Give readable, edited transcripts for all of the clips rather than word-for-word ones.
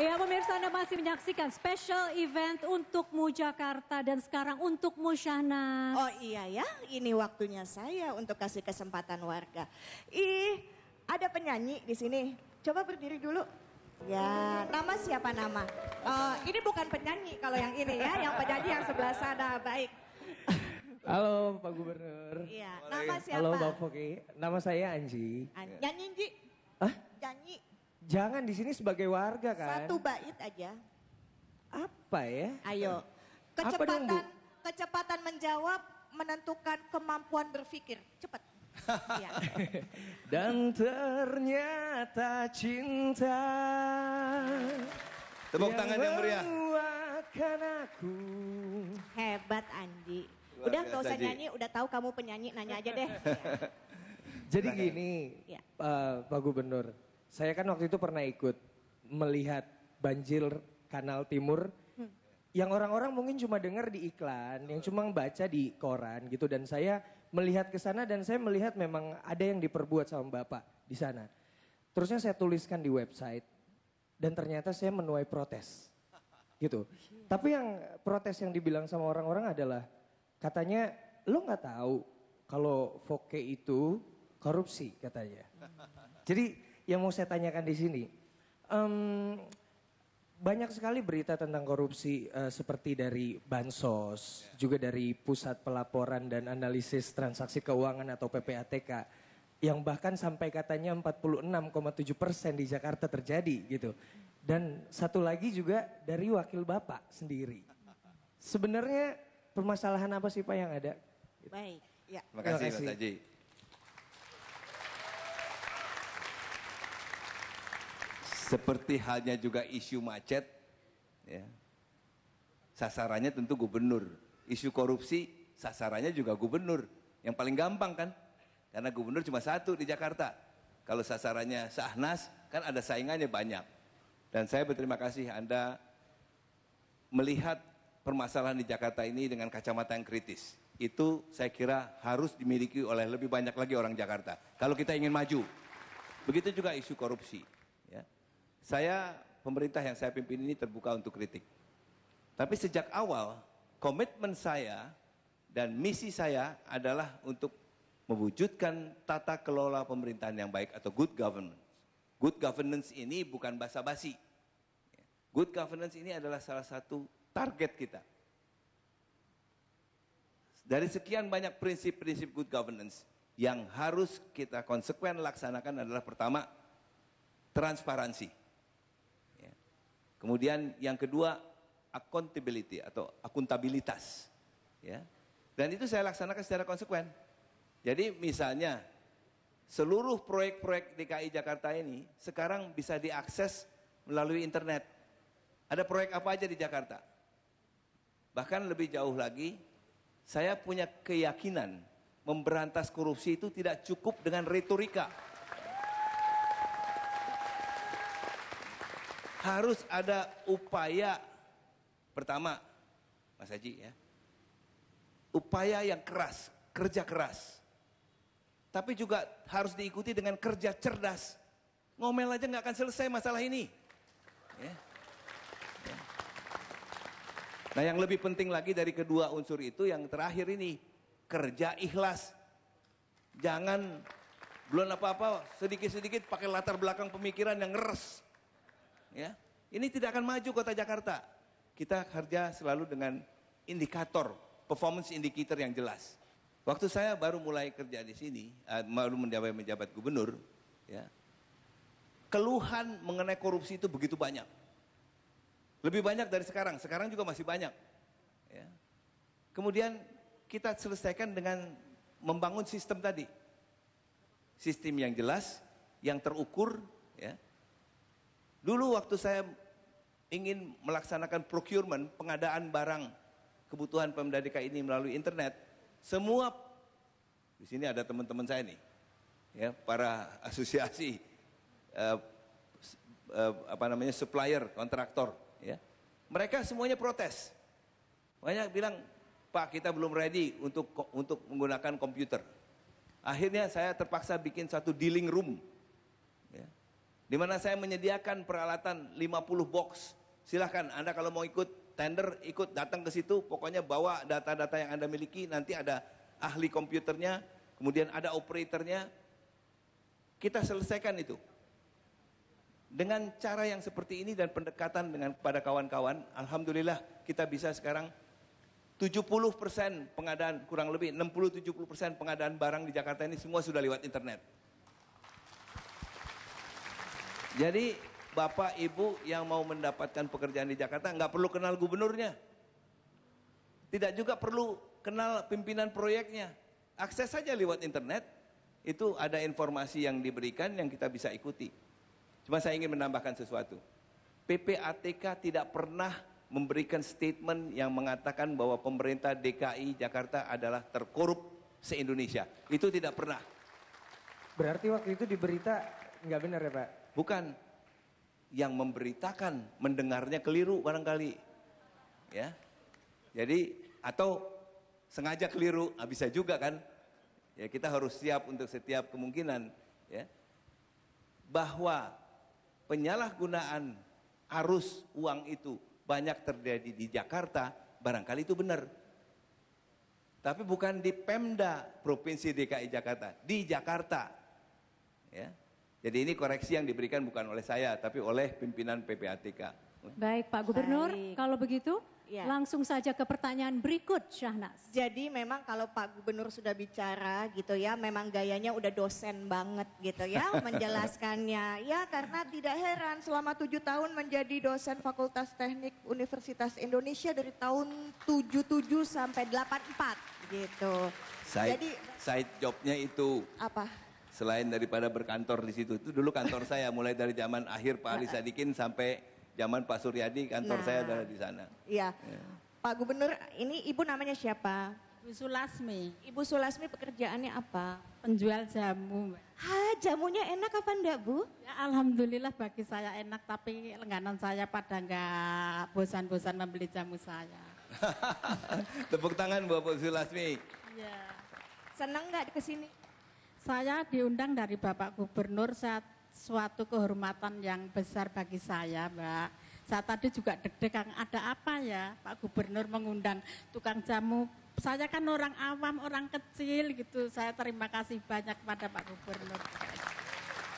Ya pemirsa, Anda masih menyaksikan special event untukmu Jakarta dan sekarang untukmu Syahnas. Oh iya ya, ini waktunya saya untuk kasih kesempatan warga. Ada penyanyi di sini. Coba berdiri dulu. Ya, nama siapa nama? Ini bukan penyanyi kalau yang ini ya, yang penyanyi yang sebelah sana. Baik. Halo Pak Gubernur. Iya, nama siapa? Halo Bang Foki, nama saya Anji. Nyanyi Ji. Hah? Nyanyi. Jangan di sini sebagai warga kan? Satu bait aja. Apa ya? Ayo. Apa dong, Bu? Kecepatan menjawab menentukan kemampuan berpikir. Cepat. Ya. Dan ternyata cinta. Tepuk tangan yang meriah. Menguatkan aku. Hebat Andi. Luar Udah biasa, gak usah Ji. nyanyi, udah tahu kamu penyanyi, nanya aja deh. Jadi gini, Ya. Pak Gubernur, saya kan waktu itu pernah ikut melihat banjir Kanal Timur. Yang orang-orang mungkin cuma dengar di iklan, yang cuma baca di koran gitu. Dan saya melihat ke sana dan saya melihat memang ada yang diperbuat sama Bapak di sana. Terusnya saya tuliskan di website dan ternyata saya menuai protes gitu. Tapi yang protes yang dibilang sama orang-orang adalah katanya lo nggak tahu kalau Foke itu korupsi katanya. Jadi yang mau saya tanyakan di sini. Banyak sekali berita tentang korupsi seperti dari Bansos, juga dari Pusat Pelaporan dan Analisis Transaksi Keuangan atau PPATK, yang bahkan sampai katanya 46,7% di Jakarta terjadi gitu. Dan satu lagi juga dari wakil Bapak sendiri. Sebenarnya permasalahan apa sih Pak yang ada? Baik, ya. Terima kasih Terima Mas kasih. Haji. Seperti halnya juga isu macet, ya. Sasarannya tentu gubernur. Isu korupsi, sasarannya juga gubernur. Yang paling gampang kan, karena gubernur cuma satu di Jakarta. Kalau sasarannya Syahnas, kan ada saingannya banyak. Dan saya berterima kasih Anda melihat permasalahan di Jakarta ini dengan kacamata yang kritis. Itu saya kira harus dimiliki oleh lebih banyak lagi orang Jakarta. Kalau kita ingin maju. Begitu juga isu korupsi. Ya. Saya, pemerintah yang saya pimpin ini terbuka untuk kritik. Tapi sejak awal, komitmen saya dan misi saya adalah untuk mewujudkan tata kelola pemerintahan yang baik atau good governance. Good governance ini bukan basa-basi. Good governance ini adalah salah satu target kita. Dari sekian banyak prinsip-prinsip good governance, yang harus kita konsekuen laksanakan adalah pertama, transparansi. Kemudian yang kedua, accountability atau akuntabilitas. Ya. Dan itu saya laksanakan secara konsekuen. Jadi misalnya, seluruh proyek-proyek DKI Jakarta ini sekarang bisa diakses melalui internet. Ada proyek apa aja di Jakarta? Bahkan lebih jauh lagi, saya punya keyakinan memberantas korupsi itu tidak cukup dengan retorika. Harus ada upaya, pertama, Mas Haji ya, upaya yang keras, kerja keras. Tapi juga harus diikuti dengan kerja cerdas. Ngomel aja nggak akan selesai masalah ini. Ya. Ya. Nah yang lebih penting lagi dari kedua unsur itu, yang terakhir ini, kerja ikhlas. Jangan belum apa-apa, sedikit-sedikit pakai latar belakang pemikiran yang ngeres. Ya, ini tidak akan maju kota Jakarta. Kita kerja selalu dengan indikator, performance indicator yang jelas. Waktu saya baru mulai kerja di sini, baru menjabat gubernur, ya, keluhan mengenai korupsi itu begitu banyak. Lebih banyak dari sekarang. Sekarang juga masih banyak. Ya. Kemudian kita selesaikan dengan membangun sistem tadi, sistem yang jelas, yang terukur, ya. Dulu waktu saya ingin melaksanakan procurement, pengadaan barang kebutuhan Pemda DKI ini melalui internet, semua, di sini ada teman-teman saya nih, ya, para asosiasi supplier, kontraktor, ya, mereka semuanya protes, banyak bilang, Pak kita belum ready untuk menggunakan komputer. Akhirnya saya terpaksa bikin satu dealing room, ya. Di mana saya menyediakan peralatan 50 box. Silahkan Anda kalau mau ikut tender, ikut datang ke situ, pokoknya bawa data-data yang Anda miliki, nanti ada ahli komputernya, kemudian ada operatornya, kita selesaikan itu. Dengan cara yang seperti ini dan pendekatan dengan kepada kawan-kawan, alhamdulillah kita bisa sekarang 70% pengadaan, kurang lebih 60-70% pengadaan barang di Jakarta ini semua sudah lewat internet. Jadi Bapak Ibu yang mau mendapatkan pekerjaan di Jakarta nggak perlu kenal gubernurnya. Tidak juga perlu kenal pimpinan proyeknya. Akses saja lewat internet, itu ada informasi yang diberikan yang kita bisa ikuti. Cuma saya ingin menambahkan sesuatu. PPATK tidak pernah memberikan statement yang mengatakan bahwa pemerintah DKI Jakarta adalah terkorup se-Indonesia. Itu tidak pernah. Berarti waktu itu di berita nggak benar ya Pak? Bukan. Yang memberitakan mendengarnya keliru barangkali. Ya. Jadi atau sengaja keliru, bisa juga kan? Ya kita harus siap untuk setiap kemungkinan, ya. Bahwa penyalahgunaan arus uang itu banyak terjadi di Jakarta, barangkali itu benar. Tapi bukan di Pemda Provinsi DKI Jakarta, di Jakarta. Ya. Jadi ini koreksi yang diberikan bukan oleh saya, tapi oleh pimpinan PPATK. Baik Pak Gubernur, Baik. kalau begitu Ya. langsung saja ke pertanyaan berikut Syahnas. Jadi memang kalau Pak Gubernur sudah bicara gitu ya, memang gayanya udah dosen banget gitu ya menjelaskannya. Ya karena tidak heran selama 7 tahun menjadi dosen Fakultas Teknik Universitas Indonesia dari tahun 77 sampai 84 gitu. Side jobnya itu Apa? selain daripada berkantor di situ, itu dulu kantor saya mulai dari zaman akhir Pak Ali Sadikin sampai zaman Pak Suryadi, kantor saya adalah di sana. Iya. Pak Gubernur, ini Ibu namanya siapa? Bu Sulasmi, Ibu Sulasmi pekerjaannya apa? penjual jamu. Mbak. Jamunya enak apa enggak Bu? Ya, alhamdulillah bagi saya enak, tapi langganan saya pada nggak bosan-bosan membeli jamu saya. Tepuk tangan buat Bu Sulasmi. Ya. Senang nggak kesini? Saya diundang dari Bapak Gubernur, suatu kehormatan yang besar bagi saya, Mbak. Saya tadi juga deg-degan, ada apa ya Pak Gubernur mengundang tukang jamu. Saya kan orang awam, orang kecil gitu. Saya terima kasih banyak kepada Pak Gubernur.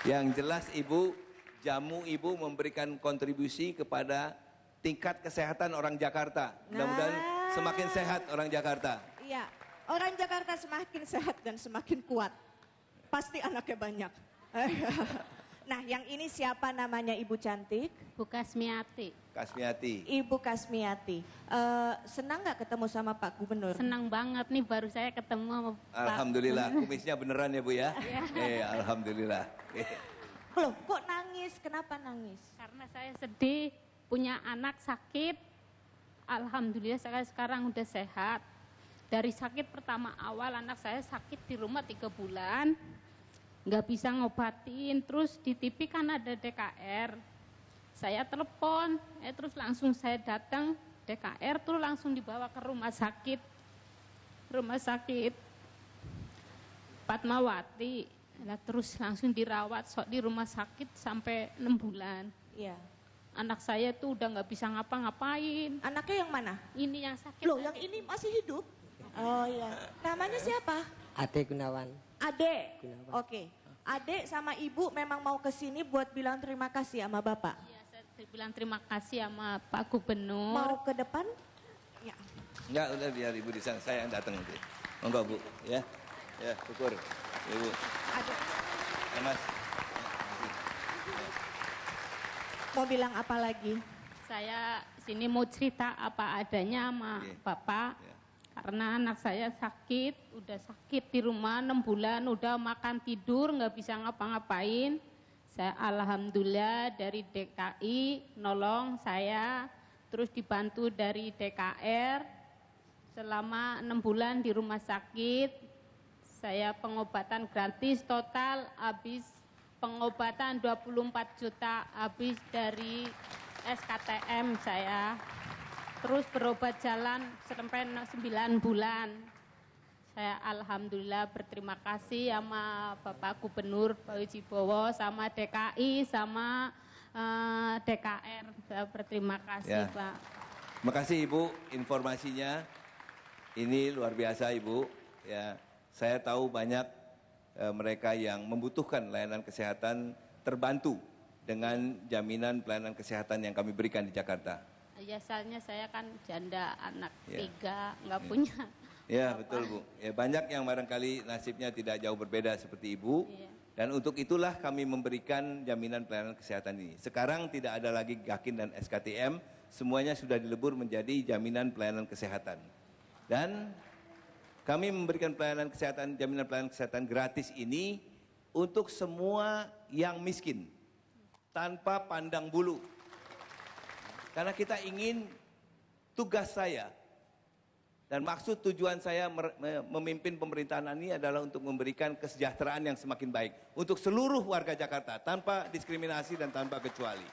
Yang jelas Ibu, jamu Ibu memberikan kontribusi kepada tingkat kesehatan orang Jakarta. Mudah-mudahan semakin sehat orang Jakarta. Iya, orang Jakarta semakin sehat dan semakin kuat. Pasti anaknya banyak. Nah, yang ini siapa namanya Ibu cantik? Bu Kasmiati. Kasmiati. Ibu Kasmiati. Senang nggak ketemu sama Pak Gubernur? Senang banget nih baru saya ketemu sama Pak. Alhamdulillah, kumisnya beneran ya Bu ya? Alhamdulillah. Loh, kok nangis? Kenapa nangis? Karena saya sedih, punya anak sakit. Alhamdulillah saya sekarang udah sehat. Dari sakit pertama awal anak saya sakit di rumah 3 bulan. Nggak bisa ngobatin, terus di TV kan ada DKR. Saya telepon, terus langsung saya datang DKR, terus langsung dibawa ke rumah sakit Fatmawati. Nah, terus langsung dirawat di rumah sakit sampai 6 bulan. Iya. Anak saya tuh udah nggak bisa ngapa-ngapain. Anaknya yang mana? Ini yang sakit. Loh, yang ini masih hidup? Oh iya. Namanya siapa? Ade Gunawan. Ade. Gunawan. Oke. Ade sama Ibu memang mau ke sini buat bilang terima kasih sama Bapak. Iya, saya bilang terima kasih sama Pak Gubernur. Mau ke depan? Ya. Enggak, udah biar Ibu di sana, saya yang datang nanti. Monggo Bu, ya. Ya, syukur. Ibu. Ade. Ya, Mas. Mau bilang apa lagi? Saya sini mau cerita apa adanya sama Oke. Bapak. Ya. Karena anak saya udah sakit di rumah 6 bulan, udah makan tidur, nggak bisa ngapa-ngapain. Saya alhamdulillah dari DKI nolong saya, terus dibantu dari DKR selama 6 bulan di rumah sakit. Saya pengobatan gratis, total habis pengobatan 24 juta habis dari SKTM saya. Terus berobat jalan sampai 9 bulan. Saya alhamdulillah berterima kasih sama Bapak Gubernur Pak Wijibowo, sama DKI, sama DKR. Saya berterima kasih, Ya. Pak. Terima kasih Ibu informasinya. Ini luar biasa Ibu. Ya, saya tahu banyak mereka yang membutuhkan layanan kesehatan terbantu dengan jaminan pelayanan kesehatan yang kami berikan di Jakarta. Ya, soalnya saya kan janda, anak Ya. 3, nggak punya. Ya betul Bu. Ya, banyak yang barangkali nasibnya tidak jauh berbeda seperti Ibu. Iya. Dan untuk itulah kami memberikan jaminan pelayanan kesehatan ini. Sekarang tidak ada lagi GAKIN dan SKTM, semuanya sudah dilebur menjadi jaminan pelayanan kesehatan. Dan kami memberikan jaminan pelayanan kesehatan gratis ini untuk semua yang miskin, tanpa pandang bulu. Karena kita ingin tugas saya, dan maksud tujuan saya memimpin pemerintahan ini adalah untuk memberikan kesejahteraan yang semakin baik untuk seluruh warga Jakarta tanpa diskriminasi dan tanpa kecuali.